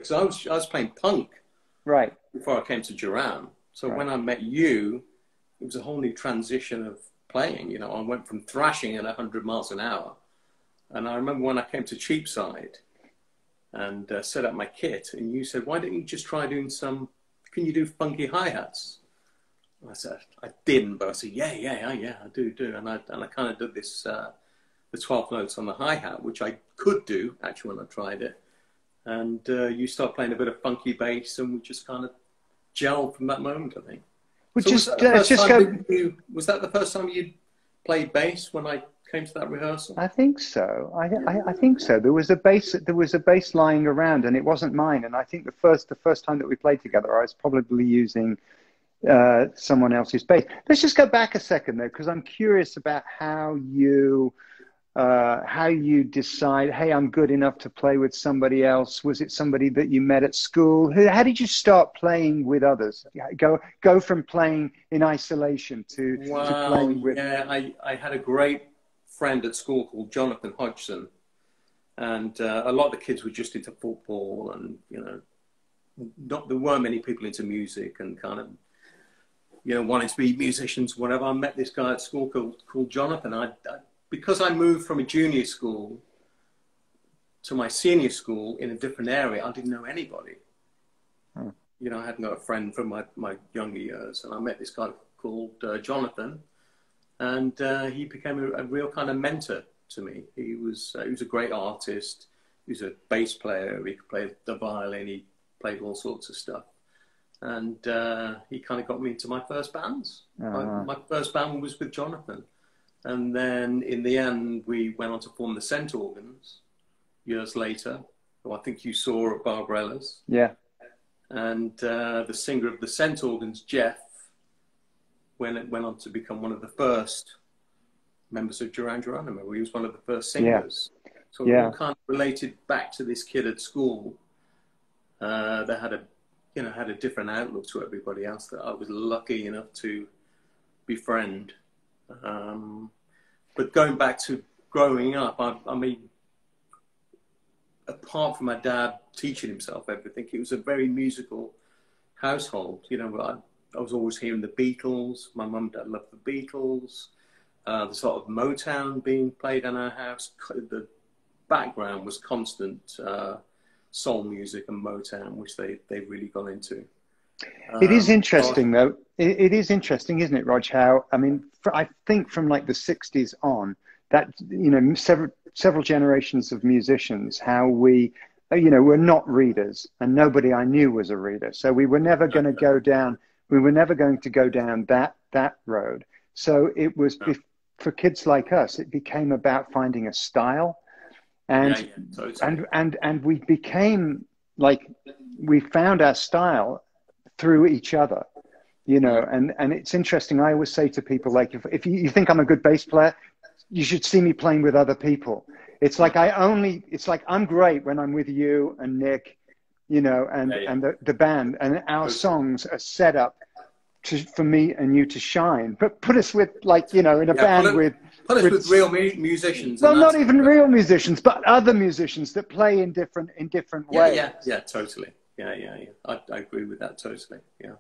because I was playing punk Right. before I came to Duran. So Right. when I met you, it was a whole new transition of playing. You know, I went from thrashing at 100 miles an hour. And I remember when I came to Cheapside and set up my kit, and you said, why don't you just try doing can you do funky hi-hats? I said, I didn't, but I said, yeah, I do. And I kind of did this, the 12 notes on the hi-hat, which I could do, actually, when I tried it. And you start playing a bit of funky bass, and we just kind of gelled from that moment, I think. Well, So was that the first time you played bass when I came to that rehearsal? I think so. I think so. There was a bass lying around, and it wasn't mine. And I think the first time that we played together, I was probably using someone else's bass. Let's just go back a second though, because I'm curious about how you decide, hey, I'm good enough to play with somebody else. Was it somebody that you met at school? How did you start playing with others? Go from playing in isolation to playing with... Yeah, I had a great friend at school called Jonathan Hodgson, and a lot of the kids were just into football, and you know, there weren't many people into music and kind of, you know, wanting to be musicians, whatever. I met this guy at school called Jonathan. Because I moved from a junior school to my senior school in a different area, I didn't know anybody. Hmm. You know, I hadn't got a friend from my younger years, and I met this guy called Jonathan, and he became a real kind of mentor to me. He was a great artist. He was a bass player. He could play the violin. He played all sorts of stuff. And he kind of got me into my first bands. My first band was with Jonathan. And then in the end, we went on to form the Cent Organs years later, who I think you saw at Barbarella's. Yeah. And the singer of the Cent Organs, Jeff, went on to become one of the first members of Duran Duran. Remember, he was one of the first singers. Yeah. So we all kind of related back to this kid at school that had a different outlook to everybody else that I was lucky enough to befriend. But going back to growing up, I mean, apart from my dad teaching himself everything, it was a very musical household. You know, I was always hearing the Beatles. My mum and dad loved the Beatles. The sort of Motown being played in our house. The background was constant soul music and Motown, which they really got into. It is interesting, though. It is interesting, isn't it, Rog? How, I mean, I think from like the 60s on, that, you know, several generations of musicians, how we, you know, we're not readers, and nobody I knew was a reader. So we were never going to go down, that road. So it was, for kids like us, it became about finding a style. And, totally. and we became like, we found our style through each other, you know, and it's interesting. I always say to people, like, if you think I'm a good bass player, you should see me playing with other people. It's like it's like I'm great when I'm with you and Nick, you know, and the band, and our songs are set up for me and you to shine. But put us with, like, you know, in a band with real musicians. Well, not even real musicians, but other musicians that play in different ways. Yeah, totally. Yeah. I agree with that totally. Yeah.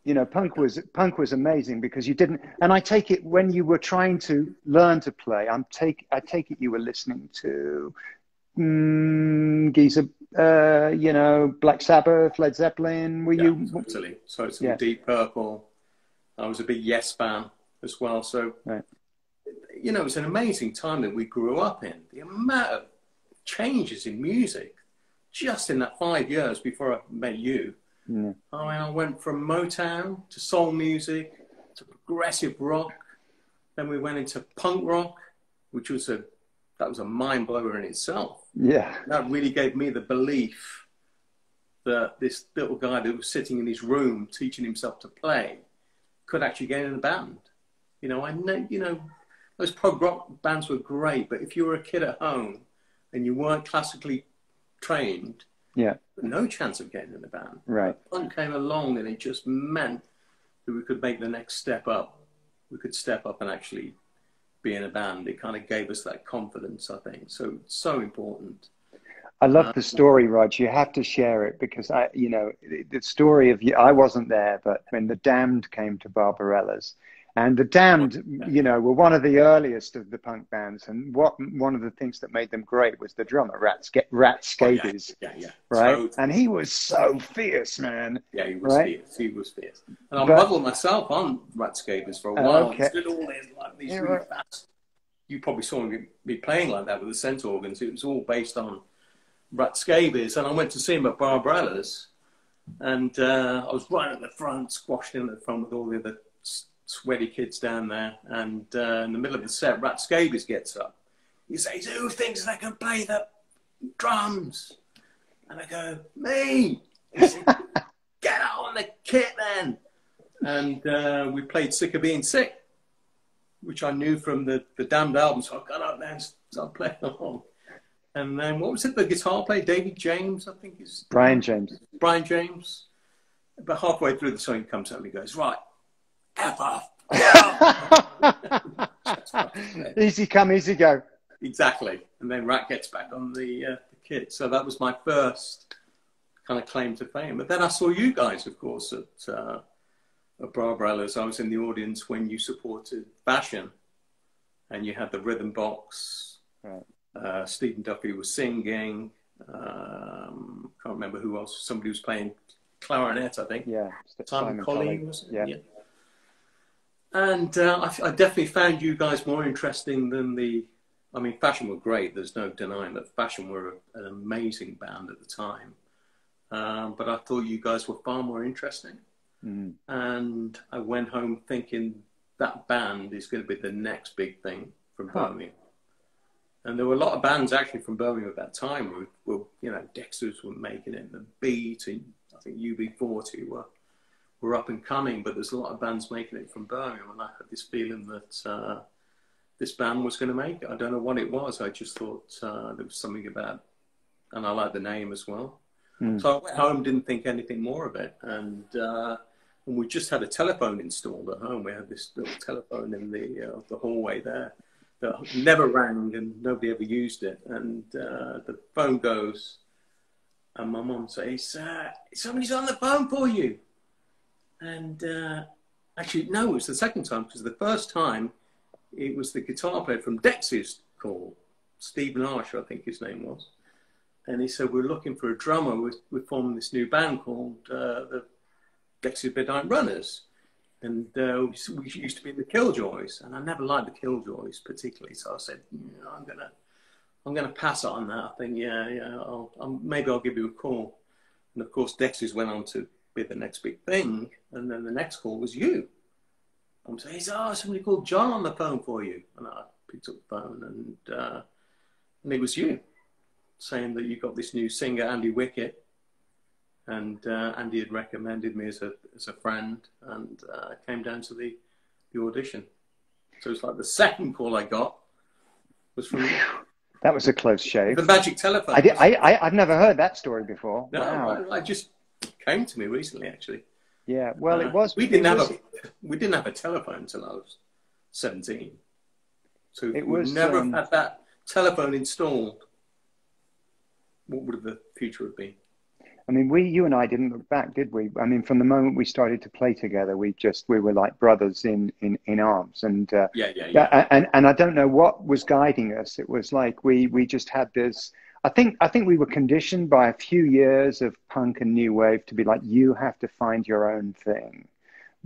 You know, punk was amazing because you didn't, and I take it when you were trying to learn to play, I take it you were listening to Geezer, you know, Black Sabbath, Led Zeppelin. Were you? Totally. Deep Purple. I was a big Yes fan as well. So, you know, it's an amazing time that we grew up in. The amount of changes in music just in that 5 years before I met you. Yeah. I mean, I went from Motown to soul music to progressive rock. Then we went into punk rock, which was a mind blower in itself. Yeah. That really gave me the belief that this little guy that was sitting in his room teaching himself to play could actually get in a band. You know, I know, you know, those prog rock bands were great, but if you were a kid at home and you weren't classically trained, no chance of getting in the band. Right. Punk came along and it just meant that we could make the next step up. We could step up and actually be in a band. It kind of gave us that confidence, I think. So important. I love the story, Rog. You have to share it because the story of you. I wasn't there, but when the Damned came to Barbarella's, and the Damned, were one of the earliest of the punk bands, and one of the things that made them great was the drummer, Rat Scabies, right? Totally. And he was so fierce, man. Yeah, he was fierce. He was fierce. And I modeled myself on Rat Scabies for a while. Okay. Did all these really fast. You probably saw me playing like that with the center organs. It was all based on Rat Scabies, and I went to see him at Barbarella's, and I was right at the front, squashed in at the front with all the other sweaty kids down there, and in the middle of the set, Rat Scabies gets up. He says, "Who thinks they can play the drums?" And I go, "Me." He said, "Get on the kit then." And we played Sick of Being Sick, which I knew from the Damned album, so I got up there and started playing along. And then, what was it, the guitar player, David James, I think is... Brian James. Brian James. About halfway through the song, he comes up and he goes, "Right, F off." Easy come, easy go. Exactly. And then Rat gets back on the kit. So that was my first kind of claim to fame. But then I saw you guys, of course, at Barbarella's. I was in the audience when you supported Fashion, and you had the rhythm box. Right. Stephen Duffy was singing. Can't remember who else. Somebody was playing clarinet, I think. Yeah. Simon Colley, was it? Yeah. And I definitely found you guys more interesting than Fashion were great. There's no denying that Fashion were an amazing band at the time. But I thought you guys were far more interesting. Mm. And I went home thinking that band is going to be the next big thing from Birmingham. And there were a lot of bands actually from Birmingham at that time who Dexter's were making it, the Beat, and I think UB40 were up and coming, but there's a lot of bands making it from Birmingham, and I had this feeling that this band was going to make it. I don't know what it was. I just thought there was something about, and I liked the name as well. Mm. So I went home, didn't think anything more of it, and we just had a telephone installed at home. We had this little telephone in the hallway there that never rang, and nobody ever used it. And the phone goes, and my mum says, "Somebody's on the phone for you." And actually, no, it was the second time, because the first time it was the guitar player from Dexys call, Stephen Archer, I think his name was. And he said, "We're looking for a drummer. We're forming this new band called the Dexys Midnight Runners. And we used to be in the Killjoys." And I never liked the Killjoys particularly. So I said, I'm gonna pass on that. I think, maybe I'll give you a call. And of course, Dexys went on to be the next big thing. And then the next call was you. I'm saying, somebody called John on the phone for you. And I picked up the phone, and it was you, saying that you got this new singer, Andy Wickett. And Andy had recommended me as a friend, and came down to the audition. So it's like the second call I got was from you. That was a close shave. The magic telephone. I've never heard that story before. No, wow. I just came to me recently, actually. Yeah, well, it was. We didn't have a telephone until I was 17. So if we never had that telephone installed, what would the future have been? I mean, you and I didn't look back, did we? I mean, from the moment we started to play together, we were like brothers in arms. And yeah. And I don't know what was guiding us. It was like we just had this. I think we were conditioned by a few years of punk and new wave to be like, you have to find your own thing.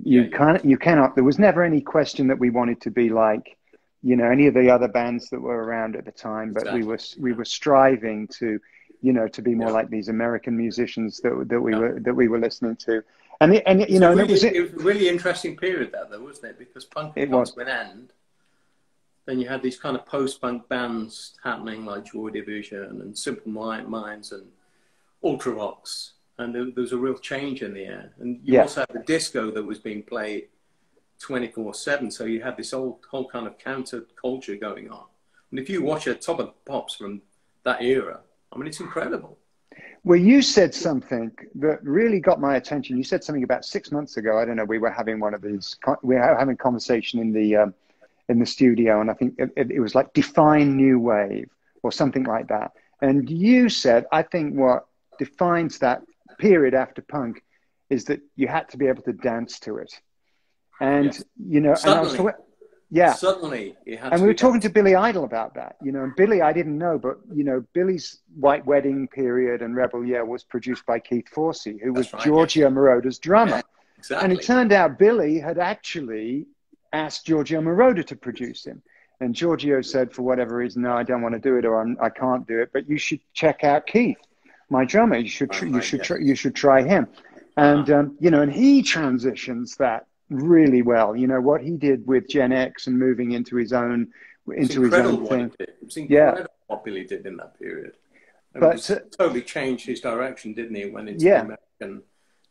You cannot. There was never any question that we wanted to be like, any of the other bands that were around at the time. But exactly. we were striving to, to be more like these American musicians that we were listening to. And it was a really interesting period though, wasn't it? Because punk comes to an end. Then you had these kind of post-punk bands happening, like Joy Division and Simple Minds and Ultra Rocks, and there was a real change in the air. And you also had the disco that was being played 24/7, so you had this whole kind of counter culture going on. And if you watch a Top of the Pops from that era, I mean, it's incredible. Well, you said something that really got my attention. You said something about 6 months ago. I don't know. We were having having a conversation in the studio, and I think it was like define new wave or something like that. And you said, I think what defines that period after punk is that you had to be able to dance to it. And, yes. you know, Suddenly. and yeah. Suddenly, it had and to we were be talking to Billy Idol about that, you know, and Billy, I didn't know, but, you know, Billy's White Wedding period and Rebel Year was produced by Keith Forsey, who was Giorgio Moroder's drummer. Yeah, exactly. And it turned out Billy had actually asked Giorgio Moroder to produce him. And Giorgio said, for whatever reason, no, I don't want to do it, or I can't do it, but you should check out Keith, my drummer. You should try him. And, you know, and he transitions that really well. You know, what he did with Gen X and moving into his own thing. It's incredible what Billy did in that period. But totally changed his direction, didn't he, when into the American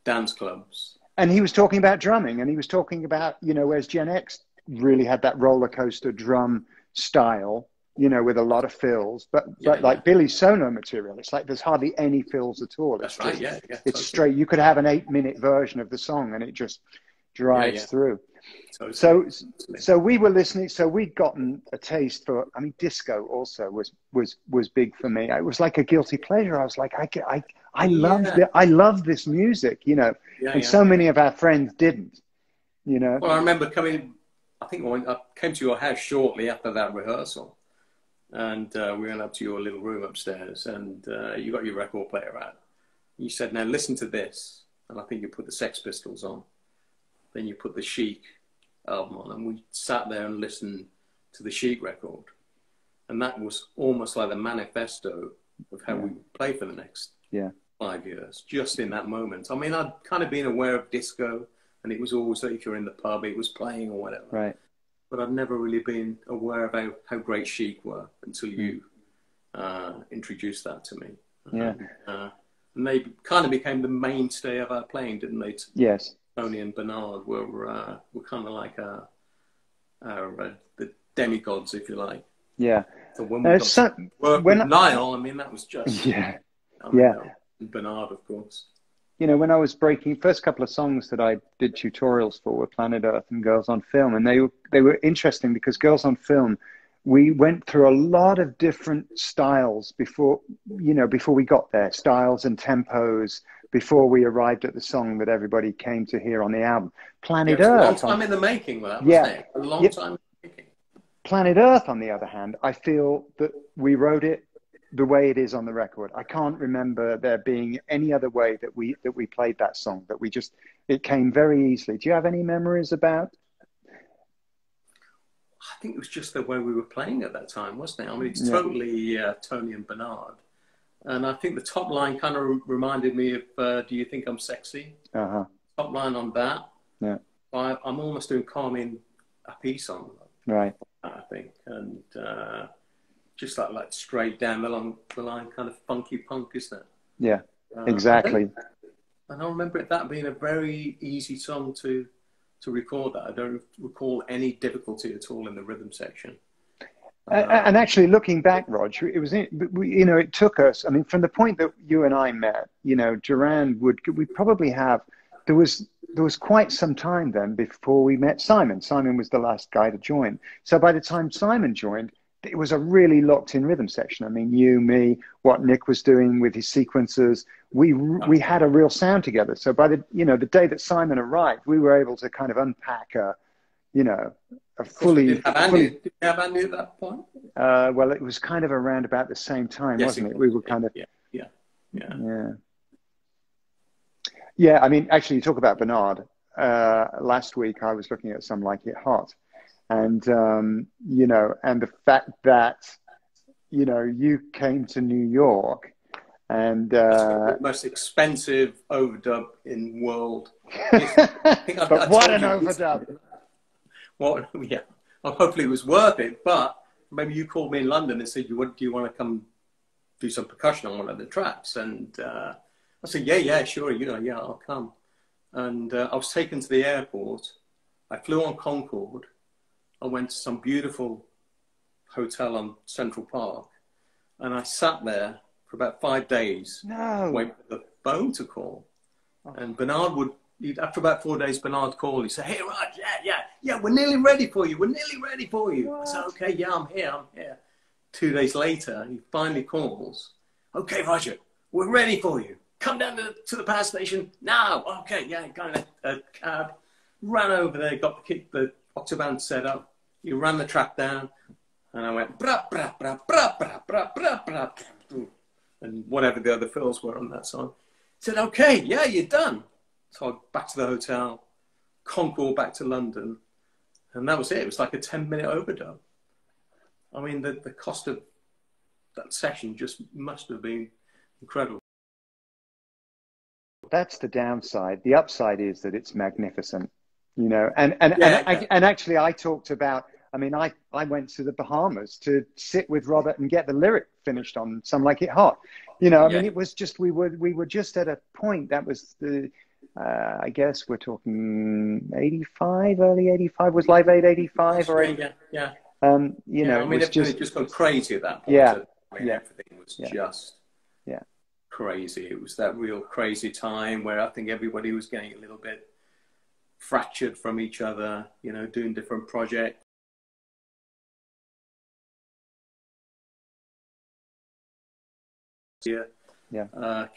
dance clubs. And he was talking about drumming, and he was talking about, you know, whereas Gen X really had that roller coaster drum style, you know, with a lot of fills, but like Billy's solo material, it's like there's hardly any fills at all. That's right. It's totally straight. You could have an 8-minute version of the song, and it just drives through. Totally. So we were listening. So we'd gotten a taste for. I mean, disco also was big for me. It was like a guilty pleasure. I was like, I love this music, you know, and so many of our friends didn't, you know. Well, I remember coming. I think I came to your house shortly after that rehearsal, and we went up to your little room upstairs, and you got your record player out. You said, "Now listen to this," and I think you put the Sex Pistols on. Then you put the Chic album on, and we sat there and listened to the Chic record, and that was almost like the manifesto of how we would play for the next 5 years. Just in that moment, I mean, I'd kind of been aware of disco. And it was always that if you're in the pub, it was playing or whatever. Right. But I'd never really been aware of how great Chic were until you introduced that to me. Yeah. And they kind of became the mainstay of our playing, didn't they? Yes. Tony and Bernard were kind of like the demigods, if you like. Yeah. So when we worked with Niall, I mean, that was just... And Bernard, of course. You know, when I was breaking, first couple of songs that I did tutorials for were Planet Earth and Girls on Film. And they were interesting because Girls on Film, we went through a lot of different styles before we got there, styles and tempos before we arrived at the song that everybody came to hear on the album. Planet Earth. A long time in the making, wasn't it? A long time in the making. Planet Earth, on the other hand, I feel that we wrote it the way it is on the record. I can't remember there being any other way that we played that song, that it came very easily. Do you have any memories about? I think it was just the way we were playing at that time, wasn't it? I mean, it's totally Tony and Bernard. And I think the top line kind of reminded me of Do You Think I'm Sexy? Top line on that. Yeah. I'm almost doing Carmine a piece on that. Right. I think. And just like straight down the line kind of funky punk, isn't it? Yeah, exactly. And I remember that being a very easy song to record that. I don't recall any difficulty at all in the rhythm section. And actually, looking back, Rog, it took us, I mean, from the point that you and I met, you know, Duran there was quite some time then before we met Simon. Simon was the last guy to join. So by the time Simon joined, it was a really locked-in rhythm section. I mean, you, me, what Nick was doing with his sequencers, we had a real sound together. So by the day that Simon arrived, we were able to kind of unpack a fully. Did you have Andy at that point? Well, it was kind of around about the same time, wasn't it? We were kind of yeah. I mean, actually, you talk about Bernard. Last week, I was looking at Some Like It Hot. And, and the fact that, you came to New York and... the most expensive overdub in world. But what an overdub. Well, yeah. Well, hopefully it was worth it, but maybe you called me in London and said, do you want to come do some percussion on one of the tracks? And I said, yeah, sure, I'll come. And I was taken to the airport. I flew on Concorde. I went to some beautiful hotel on Central Park, and I sat there for about 5 days, waiting for the phone to call. And Bernard after about 4 days, Bernard called. He said, "Hey, Rod, yeah, we're nearly ready for you. What? I said, "Okay, yeah, I'm here. 2 days later, he finally calls, okay, Roger, we're ready for you. Come down to the power station now. Okay, yeah, got a cab, ran over there, got the Octoband set up. He ran the track down, and I went, bra, bra, bra, bra, bra, bra, bra, bra, and whatever the other fills were on that song. He said, okay, yeah, you're done. So I back to the hotel, Concord back to London, and that was it. It was like a 10-minute overdub. I mean, the cost of that session just must have been incredible. That's the downside. The upside is that it's magnificent, you know. And actually, I talked about. I mean, I went to the Bahamas to sit with Robert and get the lyric finished on "Some Like It Hot." You know, I mean, it was just we were just at a point that was the. I guess we're talking 85, early 85. Was Live Aid 85 or 80? Yeah. You know, I mean, it was just gone crazy at that point. Yeah. I mean, everything was just crazy. It was that real crazy time where I think everybody was getting a little bit fractured from each other, you know, doing different projects.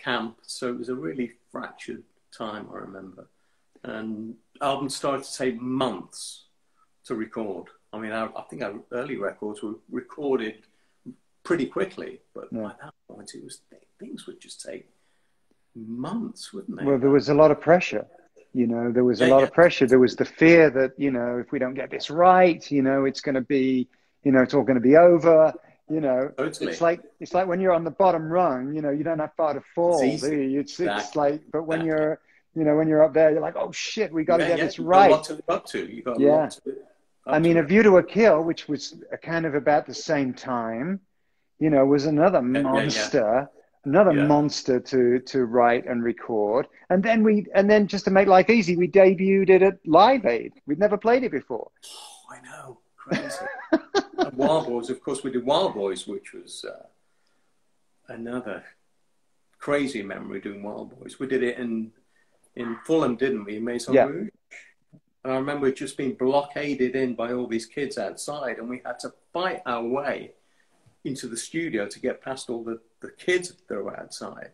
Camp. So it was a really fractured time, I remember. And albums started to take months to record. I mean, I think our early records were recorded pretty quickly, but by that point, it was things would just take months, wouldn't they? Well, there was a lot of pressure. You know, there was a lot of pressure. There was the fear that, you know, if we don't get this right, you know, it's going to be, you know, it's all going to be over. You know, it's like when you're on the bottom rung, you know, you don't have far to fall. It's like, but when you're, you know, when you're up there, you're like, oh shit, we got to get this right. You've got a lot to live up to. You've got a lot to live up I mean, A View to a Kill, which was kind of about the same time, you know, was another monster, monster to write and record. And then just to make life easy, we debuted it at Live Aid. We'd never played it before. Oh, I know, crazy. And Wild Boys, of course, we did Wild Boys, which was another crazy memory doing Wild Boys. We did it in Fulham, didn't we? Maison Rouge. And I remember just being blockaded in by all these kids outside, and we had to fight our way into the studio to get past all the kids that were outside.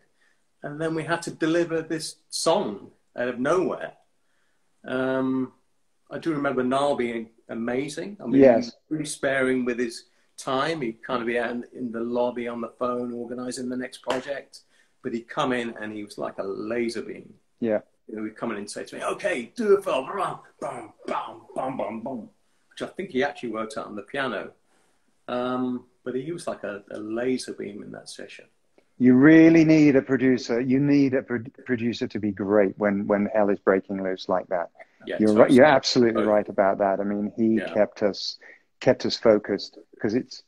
And then we had to deliver this song out of nowhere. I do remember Niall being amazing. I mean, he was really sparing with his time. He'd kind of be out in the lobby on the phone organising the next project. But he'd come in and he was like a laser beam. Yeah. You know, he'd come in and say to me, okay, do a film. Bam, bam, bam, bam, bam, bam. Which I think he actually worked out on the piano. But he was like a laser beam in that session. You really need a producer. You need a producer to be great when hell is breaking loose like that. Yeah, you're right. You're absolutely right about that. I mean, he kept us focused because it's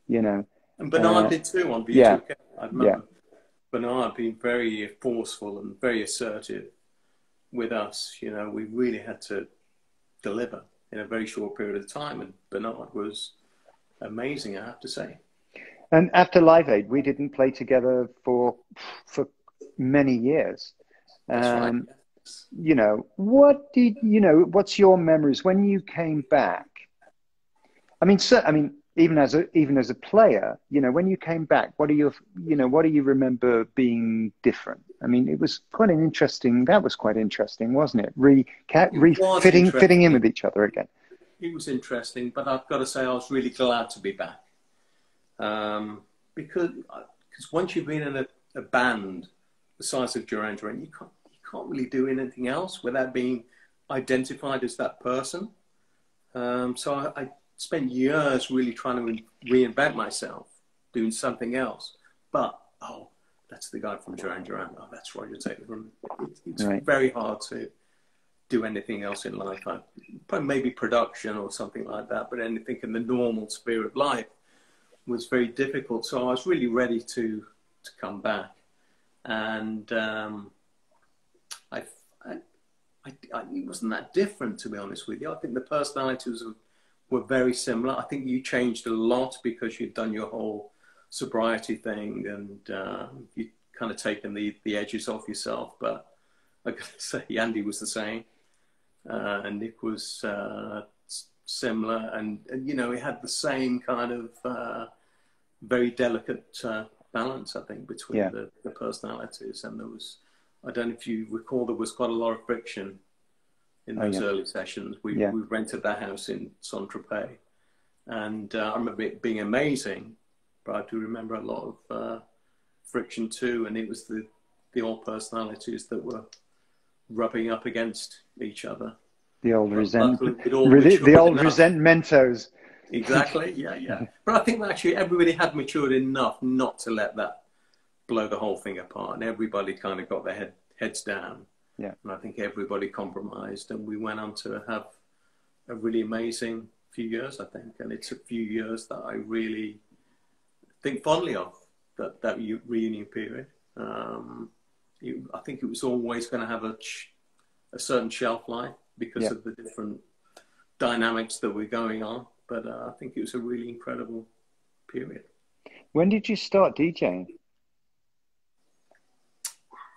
you know. And Bernard did too on V2K. I remember Bernard being very forceful and very assertive with us. You know, we really had to deliver in a very short period of time, and Bernard was amazing, I have to say. And after Live Aid, we didn't play together for many years. That's right. You know, what's your memories when you came back? I mean, even as a player, you know, when you came back, what do you remember being different? I mean, it was quite interesting, wasn't it? Fitting in with each other again. It was interesting, but I've got to say I was really glad to be back. Because once you've been in a band the size of Duran Duran, you can't really do anything else without being identified as that person. So I spent years really trying to reinvent myself, doing something else. But, that's the guy from Duran Duran. Oh, that's Roger Taylor. It's very hard to do anything else in life. Probably maybe production or something like that, but anything in the normal sphere of life was very difficult. So I was really ready to come back. And it wasn't that different, to be honest with you. I think the personalities were very similar. I think you changed a lot because you'd done your whole sobriety thing and you'd kind of taken the edges off yourself. But I gotta say, Andy was the same. And Nick was similar. And, you know, he had the same kind of very delicate balance, I think, between the personalities. And there was, I don't know if you recall, there was quite a lot of friction in those early sessions. We rented that house in Saint-Tropez, and I remember it being amazing, but I do remember a lot of friction too, and it was the old personalities that were rubbing up against each other. The old resentmentos. Exactly, yeah. But I think that actually everybody had matured enough not to let that blow the whole thing apart, and everybody kind of got their heads down. Yeah. And I think everybody compromised, and we went on to have a really amazing few years, I think. And it's a few years that I really think fondly of, that reunion period. I think it was always going to have a certain shelf life because of the different dynamics that were going on. But I think it was a really incredible period. When did you start DJing?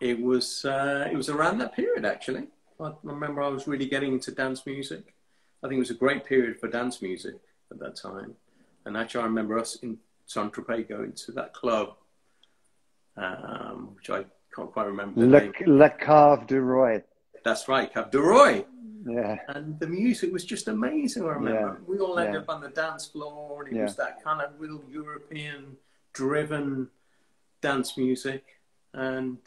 It was around that period, actually. I remember I was really getting into dance music. I think it was a great period for dance music at that time. And actually, I remember us in Saint-Tropez going to that club, which I can't quite remember the name. Le Cave du Roy. That's right, Cave du Roy. Yeah. And the music was just amazing, I remember. We all ended up on the dance floor, and it was that kind of real European-driven dance music. And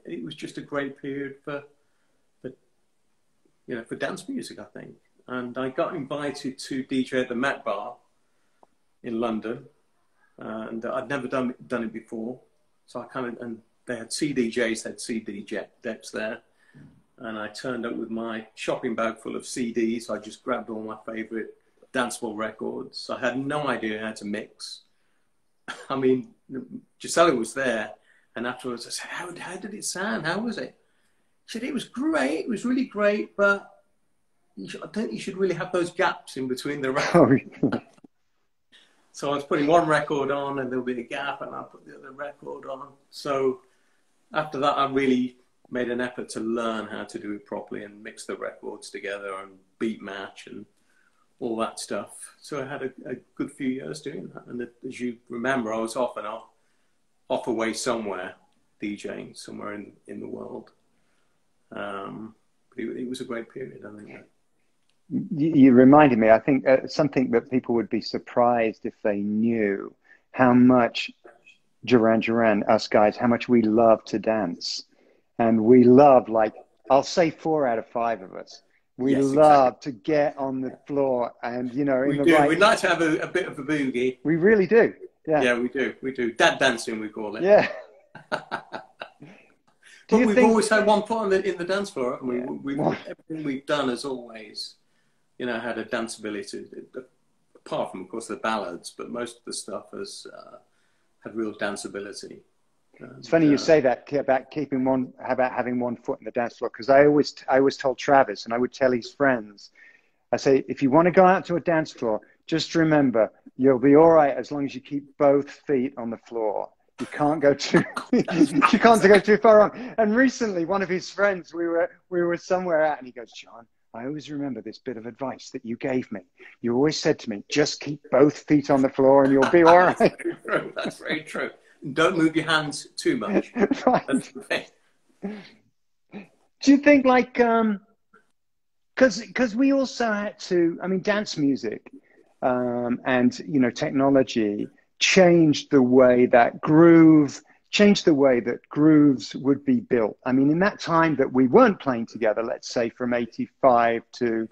it was just a great period for dance music, I think. And I got invited to DJ at the Met Bar in London, and I'd never done it before. So and they had CDJs, they had CD decks there, and I turned up with my shopping bag full of CDs. I just grabbed all my favorite dancehall records. I had no idea how to mix. I mean, Gisela was there. And afterwards, I said, how did it sound? How was it? She said, it was great. It was really great, but I think you should really have those gaps in between the records. So I was putting one record on, and there'll be a gap, and I'll put the other record on. So after that, I really made an effort to learn how to do it properly and mix the records together and beat match and all that stuff. So I had a good few years doing that. And as you remember, I was off away somewhere, DJing somewhere in the world. But it was a great period, I think. You reminded me, I think, something that people would be surprised if they knew how much Duran Duran, us guys, how much we love to dance. And we love, like, I'll say 4 out of 5 of us. We love to get on the floor and, you know, we'd like to have a bit of a boogie. We really do. Yeah, we do. Dad dancing, we call it. Yeah. But we've always had one foot in the dance floor, haven't we? Everything we've done has always, had a danceability. Apart from, of course, the ballads, but most of the stuff has had real danceability. It's funny you say that about having one foot in the dance floor, because I always told Travis, and I would tell his friends, I say, if you want to go out to a dance floor, just remember, you'll be all right as long as you keep both feet on the floor. You can't go too far on. And recently, one of his friends, we were somewhere out, and he goes, John, I always remember this bit of advice that you gave me. You always said to me, just keep both feet on the floor, and you'll be all right. That's very true. Don't move your hands too much. Right. That's right. Do you think, like, because we also had to, I mean, dance music and, technology changed the way that grooves would be built. I mean, in that time that we weren't playing together, let's say from 85 to,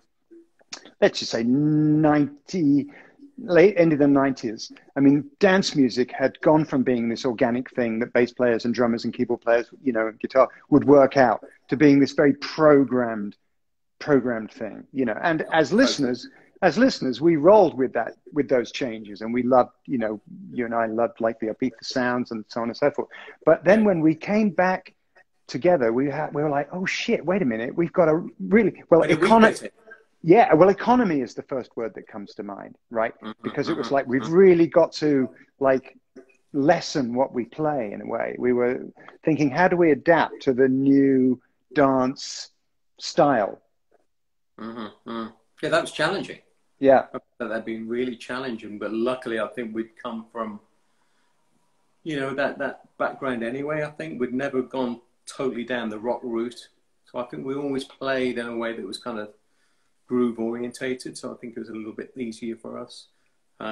let's just say 90, end of the 90s. I mean, dance music had gone from being this organic thing that bass players and drummers and keyboard players, and guitar would work out, to being this very programmed thing, and as listeners, we rolled with those changes, and we loved, you and I loved, like, the Ibiza sounds and so on and so forth. But then when we came back together, we were like, oh shit, wait a minute, we've got a really, economy is the first word that comes to mind, right? Because it was like, we've really got to, like, lessen what we play in a way. We were thinking, how do we adapt to the new dance style? Yeah, that was challenging. Yeah. That had been really challenging, but luckily I think we'd come from, you know, that background anyway. I think we'd never gone totally down the rock route. So I think we always played in a way that was kind of groove orientated. So I think it was a little bit easier for us. But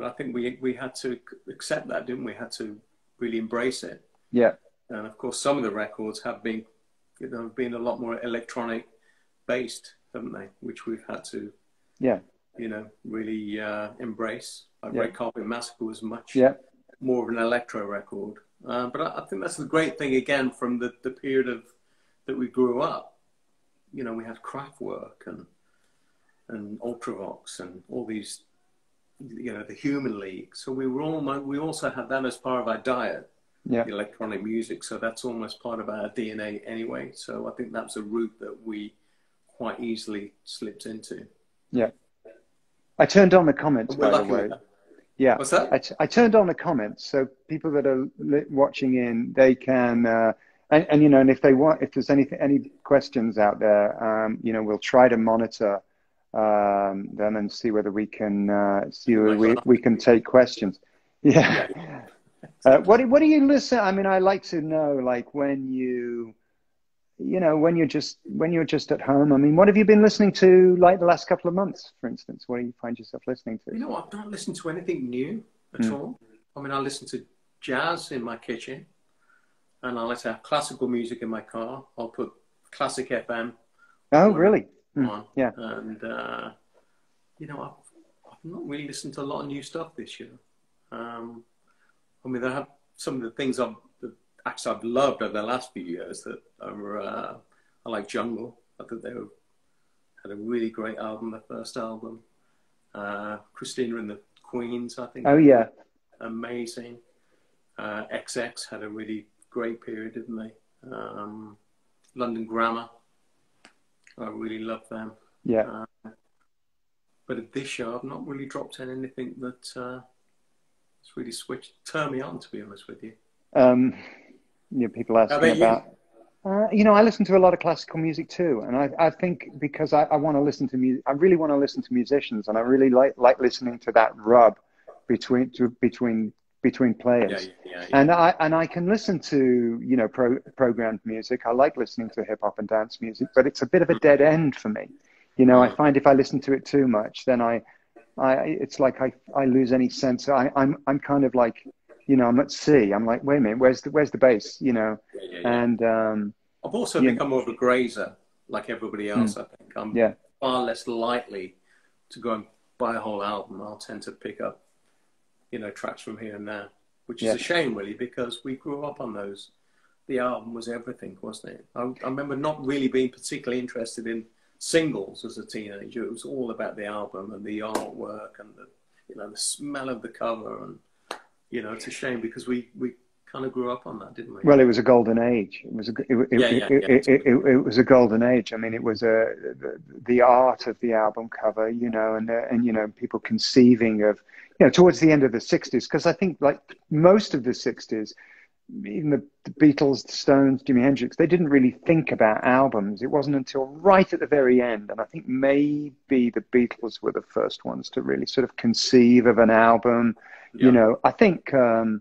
I think we had to accept that, didn't we? Had to really embrace it. Yeah. And of course, some of the records have been, you know, been a lot more electronic based, haven't they? Which we've had to, yeah, you know, really embrace. Like Red Carpet Massacre was much more of an electro record. But I think that's the great thing again from the period of that we grew up. You know, we had Kraftwerk and Ultravox and all these, you know, the Human League. So we also had that as part of our diet, the electronic music. So that's almost part of our DNA anyway. So I think that's a route that we quite easily slipped into. Yeah. I turned on the comments, by the way. Yeah. What's that? I turned on the comments, so people that are watching in, they can, and you know, and if they want, if there's any questions out there, you know, we'll try to monitor them and see whether we can we can take questions. Yeah. What do you listen? I mean, I like to know, like, when you're just at home. I mean, what have you been listening to, like, the last couple of months, for instance? What do you find yourself listening to? You know, I've not listened to anything new at all. I mean, I listen to jazz in my kitchen, and I like to have classical music in my car. I'll put classic FM. Oh, really? On. Yeah. And you know, I've not really listened to a lot of new stuff this year. I mean, there have some of the things I've loved over the last few years that are, I like Jungle. I think they had a really great album, their first album. Christina and the Queens, I think. Oh, yeah. Amazing. XX had a really great period, didn't they? London Grammar. I really love them. Yeah. But this year, I've not really dropped in anything that it's really turned me on, to be honest with you. You know, people asking about. You know, I listen to a lot of classical music too, and I think because I want to listen to music, I really want to listen to musicians, and I really like listening to that rub between players. Yeah. And I can listen to, you know, programmed music. I like listening to hip hop and dance music, but it's a bit of a dead end for me. You know, I find if I listen to it too much, then it's like I lose any sense. I'm kind of like, you know, I'm at sea. I'm like, wait a minute, where's the bass? You know, and I've also become more of a grazer, like everybody else. I think I'm far less likely to go and buy a whole album. I'll tend to pick up, you know, tracks from here and there, which is a shame, really, because we grew up on those. The album was everything, wasn't it? I remember not really being particularly interested in singles as a teenager. It was all about the album and the artwork and the, you know, the smell of the cover. And, you know, it's a shame because we kind of grew up on that, didn't we? Well, it was a golden age. It was it was a golden age. I mean, it was the art of the album cover, you know, and you know, people conceiving of, you know, towards the end of the 60s, because I think, like, most of the 60s, even the Beatles, the Stones, Jimi Hendrix, they didn't really think about albums. It wasn't until right at the very end, and I think maybe the Beatles were the first ones to really sort of conceive of an album. You know, I think I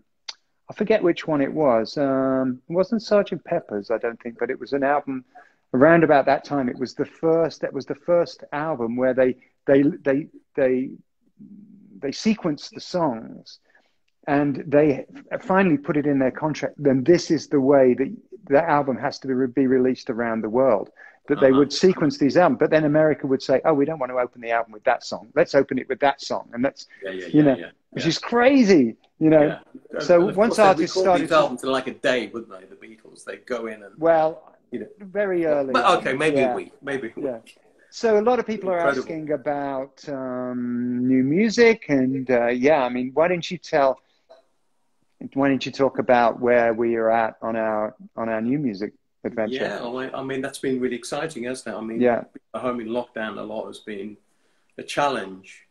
forget which one it was. It wasn't Sgt. Pepper's, I don't think, but it was an album around about that time. It was the first. That was the first album where they sequenced the songs, and they finally put it in their contract. Then this is the way that the album has to be released around the world. That they would sequence these albums, but then America would say, "Oh, we don't want to open the album with that song. Let's open it with that song," and that's which is crazy, you know. Yeah. So once artists started these albums in like a day, wouldn't they? The Beatles, they'd go in and you know, very early. But okay, maybe a week. So a lot of people are asking about new music, and I mean, why don't you talk about where we are at on our new music adventure? Yeah, I mean, that's been really exciting, hasn't it? I mean, at home in lockdown, a lot has been a challenge,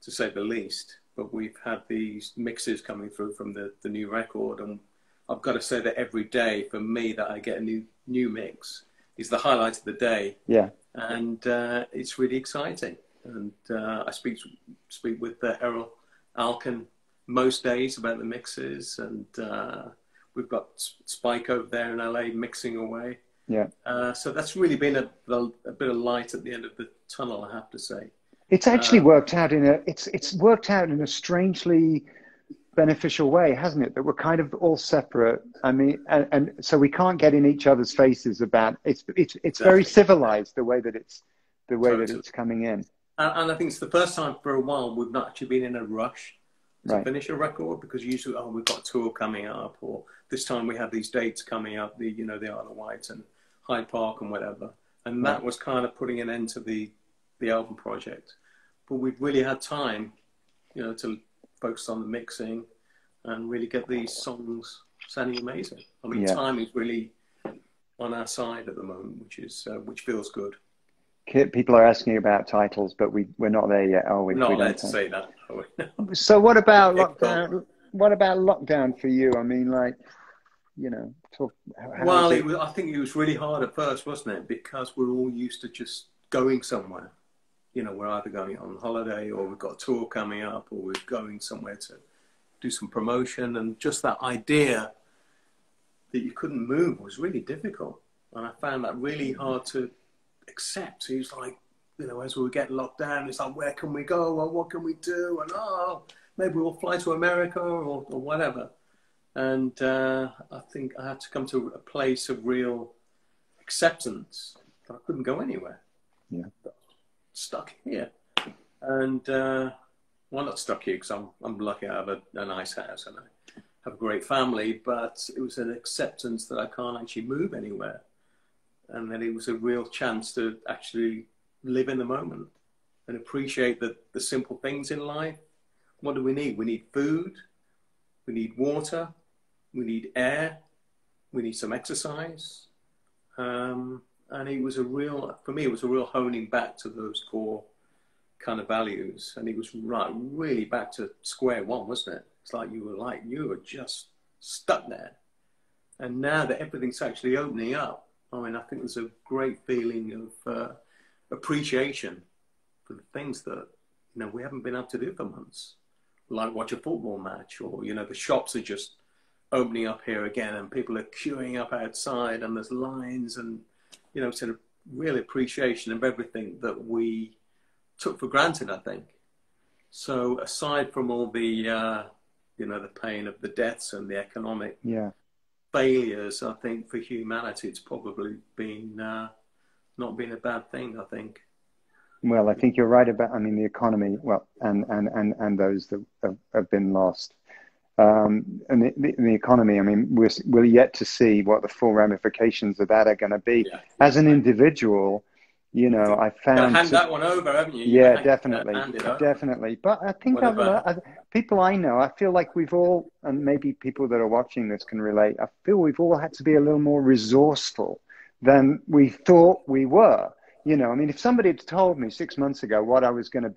to say the least. But we've had these mixes coming through from the new record, and I've got to say that every day for me that I get a new mix is the highlight of the day. Yeah. And it's really exciting. And I speak with Errol Alkan most days about the mixes, and we've got Spike over there in LA mixing away. Yeah. So that's really been a bit of light at the end of the tunnel, I have to say. It's actually worked out it's worked out in a strangely beneficial way, hasn't it? That we're kind of all separate. I mean, and so we can't get in each other's faces about it's exactly. Very civilized the way that it's that it's coming in. And I think it's the first time for a while we've not actually been in a rush to finish a record, because usually, we've got a tour coming up, or this time we have these dates coming up, the Isle of Wight and Hyde Park and whatever. And that was kind of putting an end to the album project. But we've really had time, to focus on the mixing and really get these songs sounding amazing. I mean, time is really on our side at the moment, which feels good. People are asking about titles, but we're not there yet, are we? We're not allowed to say that, are we? No. So what about lockdown? What about lockdown for you? I mean, like, I think it was really hard at first, wasn't it? Because we're all used to just going somewhere. We're either going on holiday, or we've got a tour coming up, or we're going somewhere to do some promotion. And just that idea that you couldn't move was really difficult. And I found that really hard to accept. It was like, as we were getting locked down, it's like, where can we go? Well, what can we do? And maybe we'll fly to America or whatever. And I think I had to come to a place of real acceptance that I couldn't go anywhere. Yeah. Stuck here. And not stuck here because I'm lucky I have a nice house and I have a great family, but it was an acceptance that I can't actually move anywhere. And that it was a real chance to actually live in the moment and appreciate the simple things in life. What do we need? We need food, we need water, we need air, we need some exercise. And it was for me, it was a real honing back to those core kind of values. And it was really back to square one, wasn't it? It's like you were just stuck there. And now that everything's actually opening up, I mean, I think there's a great feeling of appreciation for the things that, we haven't been able to do for months. Like watch a football match, or, the shops are just opening up here again and people are queuing up outside and there's lines and, sort of real appreciation of everything that we took for granted, I think. So aside from all the, the pain of the deaths and the economic failures, I think for humanity, it's probably been not been a bad thing, I think. Well, I think you're right about, the economy, and those that have been lost. And the economy, we're yet to see what the full ramifications of that are going to be. Yeah. As an individual, I found... hand that one over, haven't you? Yeah, definitely. But I think people I know, I feel like we've all, and maybe people that are watching this can relate, I feel we've all had to be a little more resourceful than we thought we were. If somebody had told me 6 months ago how I was going to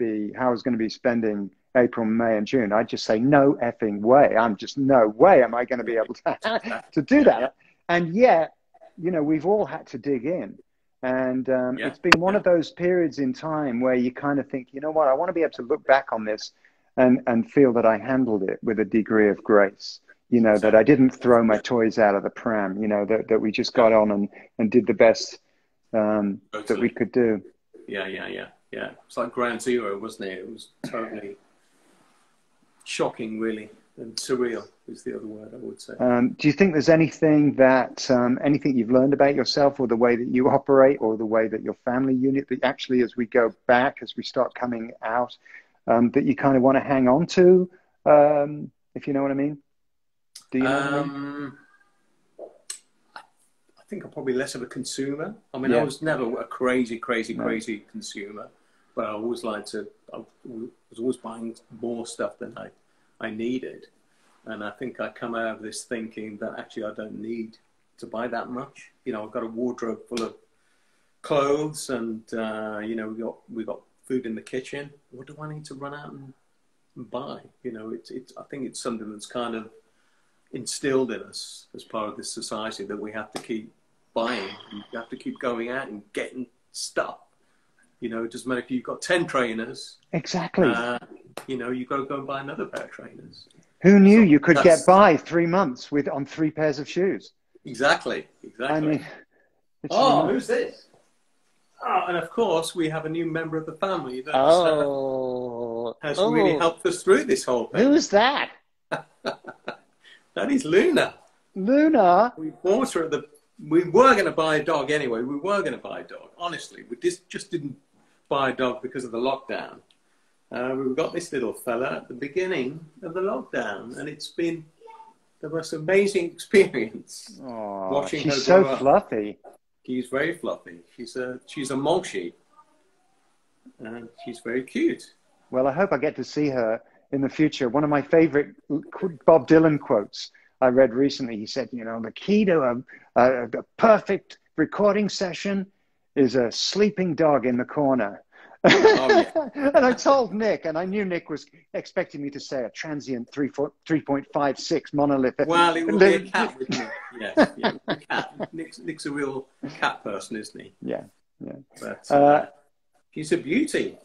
be spending April, May and June, I'd just say, no effing way. No way am I going to be able to do that. And yet, we've all had to dig in. And it's been one of those periods in time where you kind of think, I want to be able to look back on this and feel that I handled it with a degree of grace. That I didn't throw my toys out of the pram, that we just got on and did the best that we could do. Yeah. It's like ground zero, wasn't it? It was totally shocking, really, and surreal is the other word I would say. Do you think there's anything anything you've learned about yourself, or the way that you operate, or the way that your family unit, that actually, as we go back, as we start coming out, that you kind of want to hang on to, if you know what I mean? Do you know what I mean? I think I'm probably less of a consumer. I was never a crazy consumer, but I always was always buying more stuff than I needed. And I think I come out of this thinking that actually I don't need to buy that much. I've got a wardrobe full of clothes and, we've got food in the kitchen. What do I need to run out and buy? I think it's something that's kind of instilled in us as part of this society, that we have to keep buying. You have to keep going out and getting stuff. It doesn't matter if you've got 10 trainers. Exactly. You've got to go and buy another pair of trainers. Who knew you could get by 3 months on 3 pairs of shoes? Exactly. I mean, who's this? Oh, and of course, we have a new member of the family that has really helped us through this whole thing. Who's that? That is Luna. Luna? We bought her we were going to buy a dog anyway. We were going to buy a dog. Honestly, we just didn't buy a dog because of the lockdown. We got this little fella at the beginning of the lockdown, and it's been the most amazing experience watching her grow up. She's so fluffy. She's very fluffy. She's a Molshi, and she's very cute. Well, I hope I get to see her in the future. One of my favorite Bob Dylan quotes I read recently, he said, you know, the key to a perfect recording session is a sleeping dog in the corner. Oh, yeah. And I told Nick, and I knew Nick was expecting me to say a transient 3.56 monolith. Well, it will be a cat with me. Yes, yeah, a cat. Nick's a real cat person, isn't he? Yeah, yeah. But she's a beauty.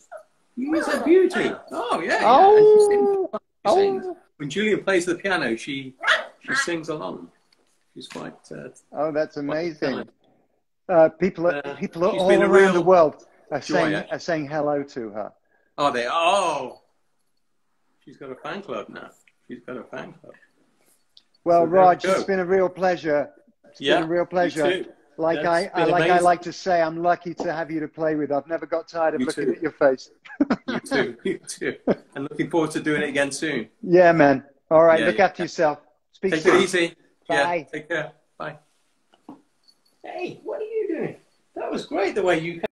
She's a beauty. Oh, yeah. Oh, yeah. She sings. When Julian plays the piano, she sings along. She's quite... oh, that's amazing. People all around the world are saying hello to her. Are they? Oh! She's got a fan club now. She's got a fan club. Well, so Raj, it's been a real pleasure. It's been a real pleasure. You too. Like I like to say, I'm lucky to have you to play with. I've never got tired of looking at your face. You too. And looking forward to doing it again soon. Yeah, man. All right, look after yourself. Speak soon. Take it easy. Bye. Yeah, take care. Bye. Hey, what are you doing? That was great the way you